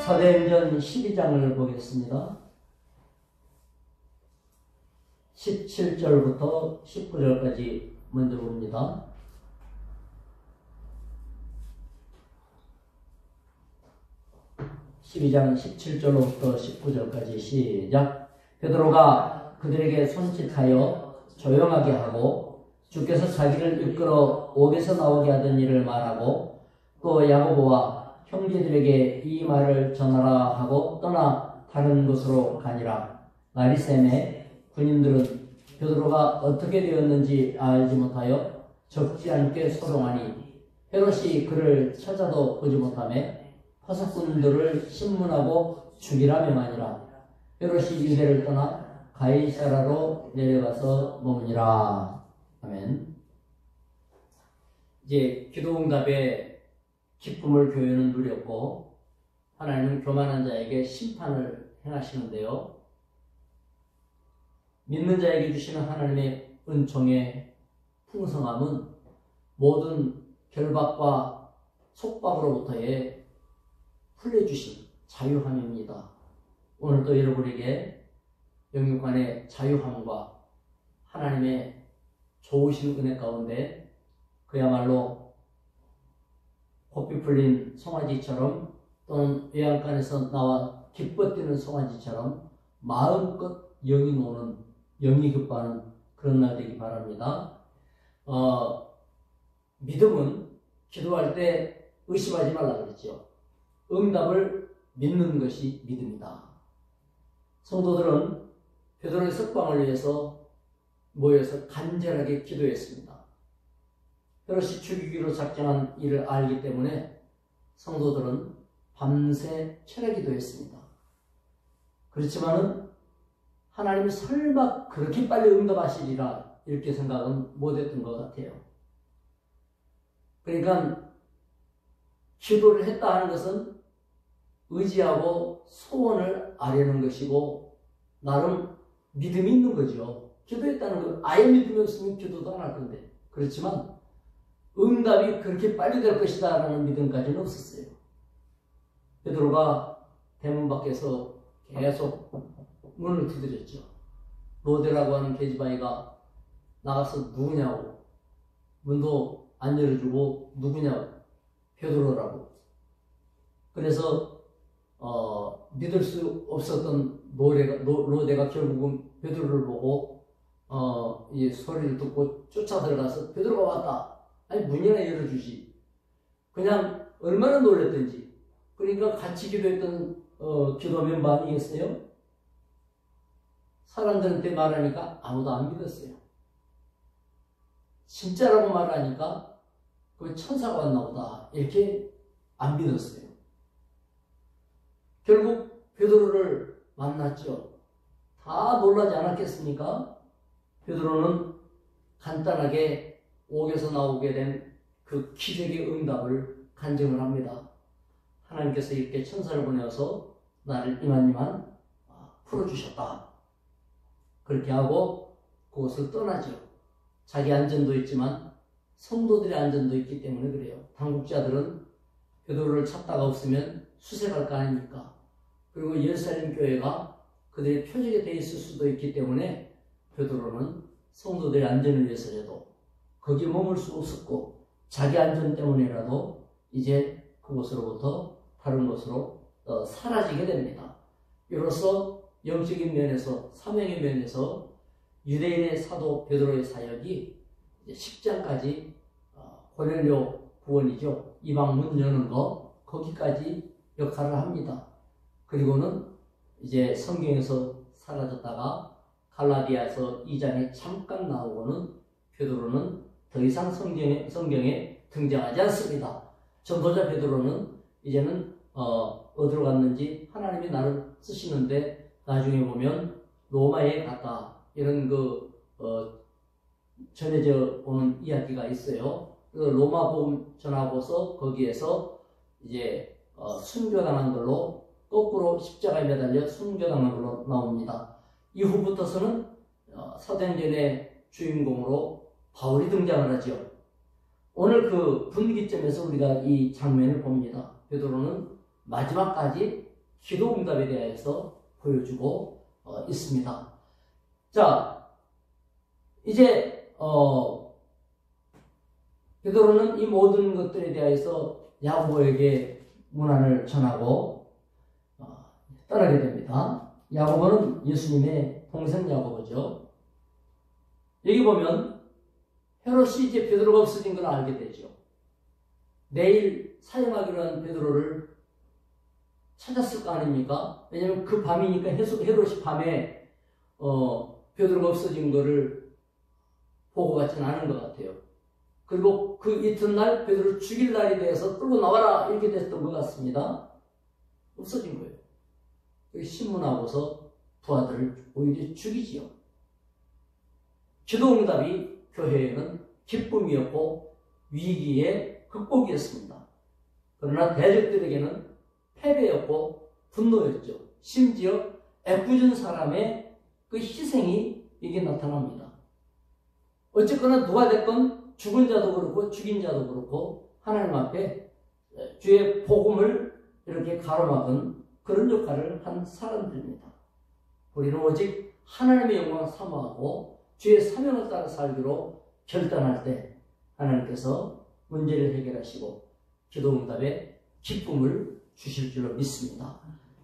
사도행전 12장을 보겠습니다. 17절부터 19절까지 먼저 봅니다. (12장) 17절로부터 19절까지 시작. 베드로가 그들에게 손짓하여 조용하게 하고 주께서 자기를 이끌어 옥에서 나오게 하던 일을 말하고 또 야고보와 형제들에게 이 말을 전하라 하고 떠나 다른 곳으로 가니라. 날이 새매 군인들은 베드로가 어떻게 되었는지 알지 못하여 적지 않게 소동하니 헤롯이 그를 찾아도 보지 못하며 파석꾼들을 신문하고 죽이라 명하니라. 헤롯이 유대를 떠나 가이사라로 내려가서 머무니라. 아멘. 이제 기도응답의 기쁨을 교회는 누렸고 하나님은 교만한 자에게 심판을 행하시는데요. 믿는 자에게 주시는 하나님의 은총의 풍성함은 모든 결박과 속박으로부터의 풀려주신 자유함입니다. 오늘도 여러분에게 영육간의 자유함과 하나님의 좋으신 은혜 가운데 그야말로 곱비 풀린 송아지처럼 또는 외양간에서 나와 기뻐 뛰는 송아지처럼 마음껏 영이 노는, 영이 기뻐하는 그런 날 되기 바랍니다. 믿음은 기도할 때 의심하지 말라 그랬죠. 응답을 믿는 것이 믿음이다. 성도들은 베드로의 석방을 위해서 모여서 간절하게 기도했습니다. 헤롯이 죽이기로 작정한 일을 알기 때문에 성도들은 밤새 철야 기도했습니다. 그렇지만은 하나님이 설마 그렇게 빨리 응답하시리라 이렇게 생각은 못했던 것 같아요. 그러니까 기도를 했다 하는 것은 의지하고 소원을 아뢰는 것이고 나름 믿음이 있는 거죠. 기도했다는 건 아예 믿음이 없으면 기도도 안 할 건데. 그렇지만 응답이 그렇게 빨리 될 것이다 라는 믿음까지는 없었어요. 베드로가 대문 밖에서 계속 문을 두드렸죠. 로데라고 하는 계집아이가 나가서 누구냐고, 문도 안 열어주고 누구냐고, 베드로라고. 그래서 믿을 수 없었던 로데가 결국은 베드로를 보고 이 소리를 듣고 쫓아 들어가서 베드로가 왔다. 아니 문이나 열어주지. 그냥 얼마나 놀랐던지. 그러니까 같이 기도했던 기도 멤버 아니겠어요? 사람들한테 말하니까 아무도 안 믿었어요. 진짜라고 말하니까 그 천사가 왔나 보다 이렇게 안 믿었어요. 결국 베드로를 만났죠. 다 놀라지 않았겠습니까? 베드로는 간단하게 옥에서 나오게 된 그 기적의 응답을 간증을 합니다. 하나님께서 이렇게 천사를 보내어서 나를 이만이만 풀어주셨다. 그렇게 하고 그곳을 떠나죠. 자기 안전도 있지만 성도들의 안전도 있기 때문에 그래요. 당국자들은 베드로를 찾다가 없으면 수색할 거 아닙니까? 그리고 예루살렘 교회가 그들의 표적이 돼 있을 수도 있기 때문에 베드로는 성도들의 안전을 위해서라도 거기에 머물 수 없었고 자기 안전 때문이라도 이제 그곳으로부터 다른 곳으로 사라지게 됩니다. 이로써 영적인 면에서 사명의 면에서 유대인의 사도 베드로의 사역이 이제 10장까지 고넬료 구원이죠. 이방 문 여는 거 거기까지 역할을 합니다. 그리고는 이제 성경에서 사라졌다가 갈라디아서 2장에 잠깐 나오고는 베드로는 더 이상 성경에 등장하지 않습니다. 전도자 베드로는 이제는 어디로 갔는지 하나님이 나를 쓰시는데 나중에 보면 로마에 갔다 이런 전해져 오는 이야기가 있어요. 로마 복음 전하고서 거기에서 이제 순교당한 걸로 거꾸로 십자가에 매달려 순교당한 걸로 나옵니다. 이후부터서는 사도행전의 주인공으로 바울이 등장을 하죠. 오늘 그 분기점에서 우리가 이 장면을 봅니다. 베드로는 마지막까지 기도응답에 대해서 보여주고 있습니다. 자, 이제 베드로는 이 모든 것들에 대해서 야고보에게 문안을 전하고 떠나게 됩니다. 야고보는 예수님의 동생 야고보죠. 여기 보면 헤롯이 이제 베드로가 없어진 걸 알게 되죠. 내일 사형하기로 한 베드로를 찾았을 거 아닙니까? 왜냐하면 그 밤이니까 헤롯이 밤에 베드로가 없어진 거를 보고 같지는 않은 것 같아요. 그리고 그 이튿날 베드로를 죽일 날이 돼서 끌고 나와라 이렇게 됐던 것 같습니다. 없어진 거예요. 여기 신문하고서 부하들을 오히려 죽이지요. 기도응답이 교회에는 기쁨이었고 위기의 극복이었습니다. 그러나 대적들에게는 패배였고 분노였죠. 심지어 애꿎은 사람의 그 희생이 이게 나타납니다. 어쨌거나 누가 됐건 죽은 자도 그렇고 죽인 자도 그렇고 하나님 앞에 주의 복음을 이렇게 가로막은 그런 역할을 한 사람들입니다. 우리는 오직 하나님의 영광을 사모하고 주의 사명을 따라 살기로 결단할 때 하나님께서 문제를 해결하시고 기도응답에 기쁨을 주실 줄로 믿습니다.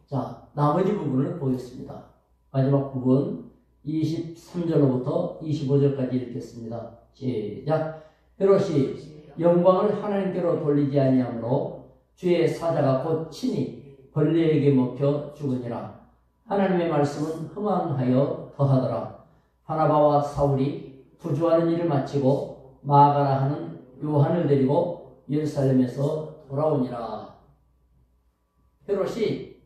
자, 나머지 부분을 보겠습니다. 마지막 부분 23절로부터 25절까지 읽겠습니다. 시작. 헤롯이 영광을 하나님께로 돌리지 아니하므로 주의 사자가 곧 친히 벌레에게 먹혀 죽으니라. 하나님의 말씀은 흥왕하여 더하더라. 바나바와 사울이 부주하는 일을 마치고 마가라 하는 요한을 데리고 예루살렘에서 돌아오니라. 헤롯이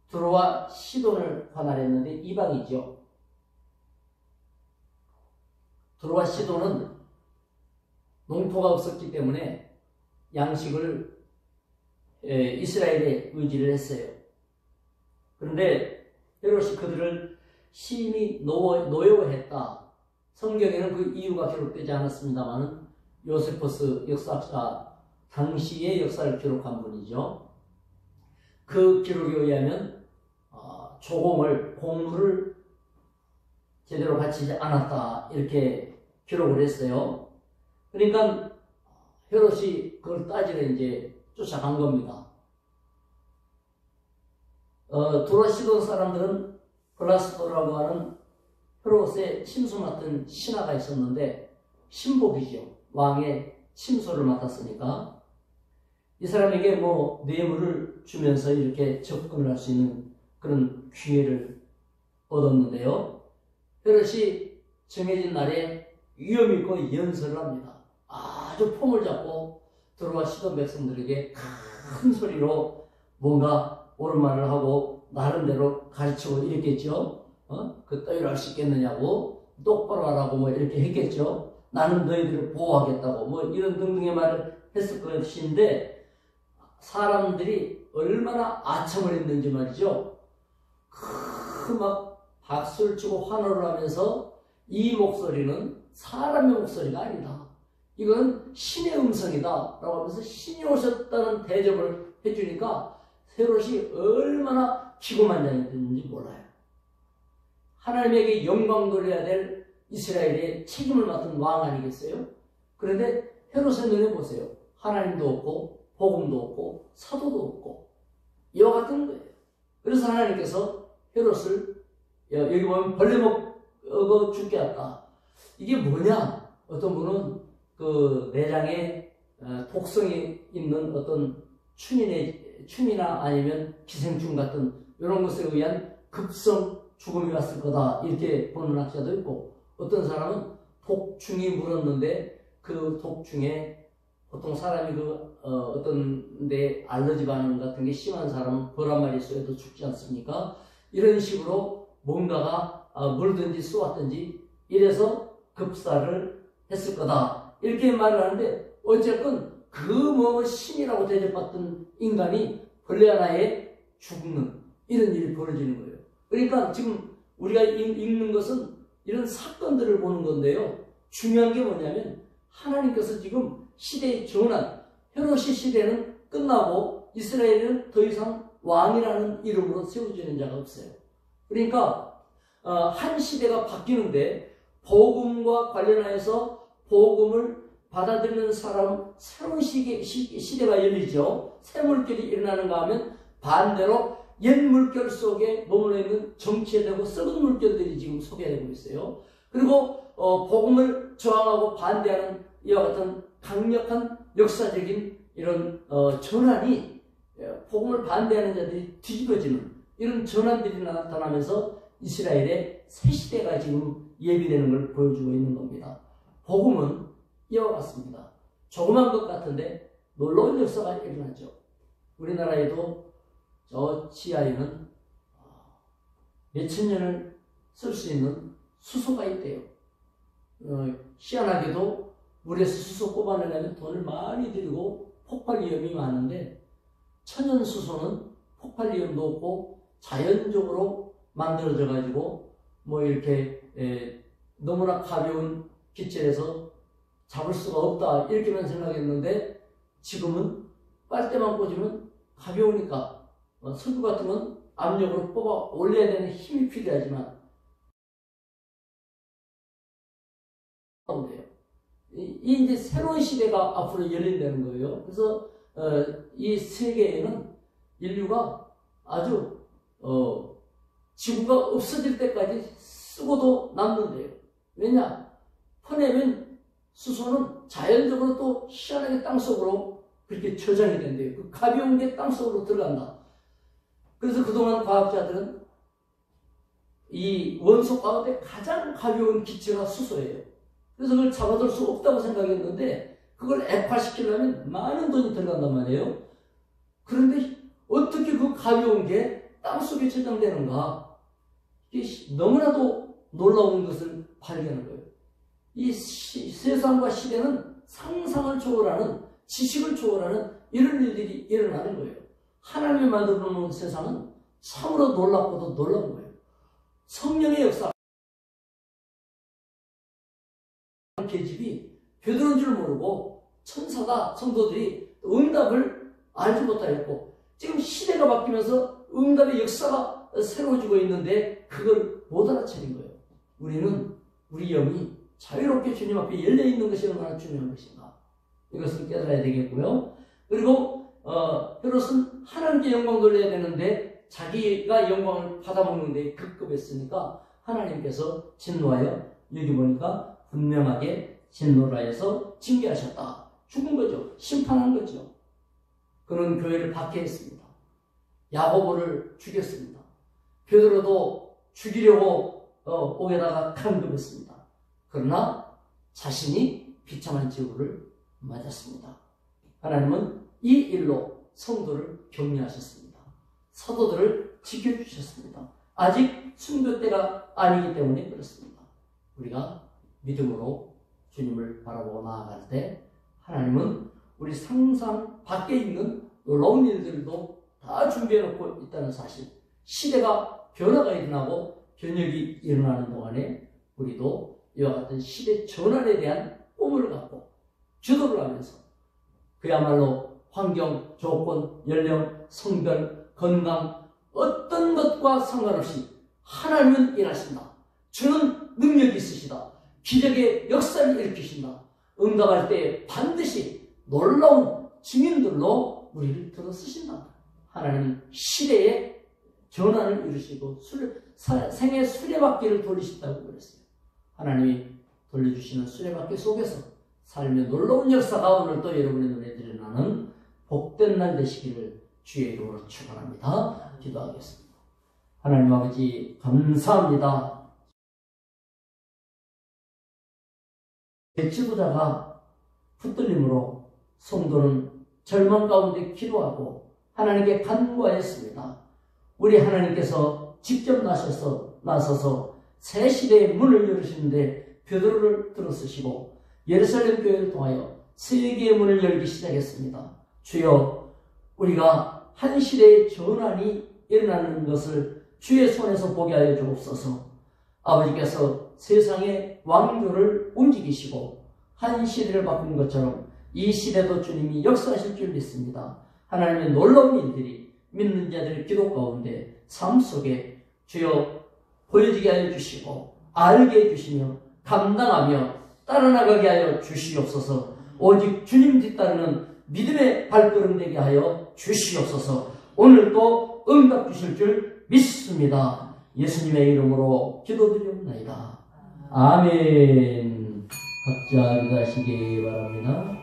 두로와 시돈을 관할했는데 이방이죠. 두로와 시돈은 농토가 없었기 때문에 양식을 이스라엘에 의지를 했어요. 그런데 헤롯이 그들을 심히 노여워했다. 성경에는 그 이유가 기록되지 않았습니다만 요세포스 역사학자 당시의 역사를 기록한 분이죠. 그 기록에 의하면 공물을 제대로 바치지 않았다 이렇게 기록을 했어요. 그러니까 헤롯이 그걸 따지러 이제 쫓아간 겁니다. 두로와 시돈 사람들은 블라스토라고 하는 헤롯의 침수 맡은 신하가 있었는데 신복이죠. 왕의 침소를 맡았으니까 이 사람에게 뇌물을 주면서 이렇게 접근을 할 수 있는 그런 기회를 얻었는데요. 헤롯이 정해진 날에 위험 있고 연설을 합니다. 아주 폼을 잡고 두로와 시돈 백성들에게 큰 소리로 뭔가 옳은 말을 하고 나름대로 가르치고 이랬겠죠. 그 따위로 할 수 있겠느냐고 똑바로 하라고 이렇게 했겠죠. 나는 너희들을 보호하겠다고 이런 등등의 말을 했을 것인데 사람들이 얼마나 아첨을 했는지 말이죠. 막 박수를 치고 환호를 하면서 이 목소리는 사람의 목소리가 아니다. 이건 신의 음성이다 라고 하면서 신이 오셨다는 대접을 해주니까 헤롯이 얼마나 기고만장했는지 몰라요. 하나님에게 영광 돌려야 될 이스라엘의 책임을 맡은 왕 아니겠어요? 그런데 헤롯의 눈에 보세요. 하나님도 없고 복음도 없고 사도도 없고 이와 같은 거예요. 그래서 하나님께서 헤롯을 여기 보면 벌레 먹어 죽게 했다. 이게 뭐냐? 어떤 분은 그 내장에 독성이 있는 어떤 춘이나 아니면 기생충 같은 이런 것에 의한 급성 죽음이 왔을 거다 이렇게 보는 학자도 있고 어떤 사람은 독충이 물었는데 그 독충에 보통 사람이 어떤 데 알러지 반응 같은 게 심한 사람은 벌 한 마리 쏘여도 죽지 않습니까? 이런 식으로 뭔가가 물든지 쏘았든지 이래서 급사를 했을 거다 이렇게 말을 하는데 어쨌건 신이라고 대접받던 인간이 벌레 하나에 죽는 이런 일이 벌어지는 거예요. 그러니까 지금 우리가 읽는 것은 이런 사건들을 보는 건데요. 중요한 게 뭐냐면 하나님께서 지금 시대의 전환, 헤롯의 시대는 끝나고 이스라엘은 더 이상 왕이라는 이름으로 세워지는 자가 없어요. 그러니까 한 시대가 바뀌는데 복음과 관련하여서 복음을 받아들이는 사람 새로운 시대가 열리죠. 새 물결이 일어나는가 하면 반대로 옛 물결 속에 머물러 있는 정체되고 썩은 물결들이 지금 소개되고 있어요. 그리고 복음을 저항하고 반대하는 이와 같은 강력한 역사적인 이런 전환이 복음을 반대하는 자들이 뒤집어지는 이런 전환들이 나타나면서 이스라엘의 새 시대가 지금 예비되는 걸 보여주고 있는 겁니다. 복음은 이와 같습니다. 조그만 것 같은데 놀라운 역사가 일어나죠. 우리나라에도 저 지하에는 몇천 년을 쓸 수 있는 수소가 있대요. 희한하게도 물에서 수소 뽑아내려면 돈을 많이 들이고 폭발 위험이 많은데 천연수소는 폭발 위험도 없고 자연적으로 만들어져 가지고 뭐 이렇게 너무나 가벼운 기체에서 잡을 수가 없다 이렇게만 생각했는데 지금은 빨대만 꽂으면 가벼우니까 석유 같은 건 압력으로 뽑아 올려야 되는 힘이 필요하지만 이 이제 새로운 시대가 앞으로 열린다는 거예요. 그래서 이 세계에는 인류가 아주 지구가 없어질 때까지 쓰고도 남는데요. 왜냐? 퍼내면 수소는 자연적으로 또 희한하게 땅속으로 그렇게 저장이 된대요. 그 가벼운 게 땅속으로 들어간다. 그래서 그동안 과학자들은 이 원소 가운데 가장 가벼운 기체가 수소예요. 그래서 그걸 잡아둘 수 없다고 생각했는데 그걸 액화시키려면 많은 돈이 들어간단 말이에요. 그런데 어떻게 그 가벼운 게 땅속에 저장되는가? 이게 너무나도 놀라운 것을 발견한 거예요. 이 세상과 시대는 상상을 초월하는, 지식을 초월하는 이런 일들이 일어나는 거예요. 하나님이 만들어 놓은 세상은 참으로 놀랍고도 놀라운 거예요. 성령의 역사, 계집이 베드로인 줄 모르고 천사가 성도들이 응답을 알지 못하였고 지금 시대가 바뀌면서 응답의 역사가 새로워지고 있는데 그걸 못 알아차린 거예요. 우리는 우리 영이 자유롭게 주님 앞에 열려있는 것이 얼마나 중요한 것인가 이것을 깨달아야 되겠고요. 그리고 헤롯은 하나님께 영광 돌려야 되는데 자기가 영광을 받아먹는데 급급했으니까 하나님께서 진노하여 여기 보니까 분명하게 진노를 하여서 징계하셨다. 죽은 거죠. 심판한 거죠. 그는 교회를 박해했습니다. 야고보를 죽였습니다. 베드로도 죽이려고 옥에다가 감금했습니다. 그러나 자신이 비참한 지옥을 맞았습니다. 하나님은 이 일로 성도를 격려하셨습니다. 사도들을 지켜주셨습니다. 아직 순교 때가 아니기 때문에 그렇습니다. 우리가 믿음으로 주님을 바라보고 나아갈 때 하나님은 우리 상상 밖에 있는 놀라운 일들도 다 준비해놓고 있다는 사실, 시대가 변화가 일어나고 변혁이 일어나는 동안에 우리도 이와 같은 시대 전환에 대한 꿈을 갖고 기도를 하면서 그야말로 환경, 조건, 연령, 성별, 건강 어떤 것과 상관없이 하나님은 일하신다. 주는 능력이 있으시다. 기적의 역사를 일으키신다. 응답할 때 반드시 놀라운 증인들로 우리를 들어 쓰신다. 하나님은 시대의 전환을 이루시고 생의 수레바퀴를 돌리신다고 그랬어요. 하나님이 돌려주시는 수레바퀴 속에서 삶의 놀라운 역사가 오늘 또 여러분의 눈에 드러나는 복된 날 되시기를 주의 이름으로 축원합니다. 기도하겠습니다. 하나님 아버지 감사합니다. 지도자가 붙들림으로 성도는 절망 가운데 기도하고 하나님께 간구하였습니다. 우리 하나님께서 직접 나서서 새 시대의 문을 열으시는데 베드로를 들어쓰시고 예루살렘 교회를 통하여 세계의 문을 열기 시작했습니다. 주여, 우리가 한 시대의 전환이 일어나는 것을 주의 손에서 보게 하여 주옵소서. 아버지께서 세상의 왕조를 움직이시고 한 시대를 바꾼 것처럼 이 시대도 주님이 역사하실 줄 믿습니다. 하나님의 놀라운 일들이 믿는 자들의 기도 가운데 삶 속에 주여 보여지게 하여 주시고 알게 해 주시며 감당하며 따라나가게 하여 주시옵소서. 오직 주님 뒤따르는 믿음의 발걸음 되게 하여 주시옵소서. 오늘도 응답 주실 줄 믿습니다. 예수님의 이름으로 기도드리옵나이다. 아멘. 각자 기도하시기 바랍니다.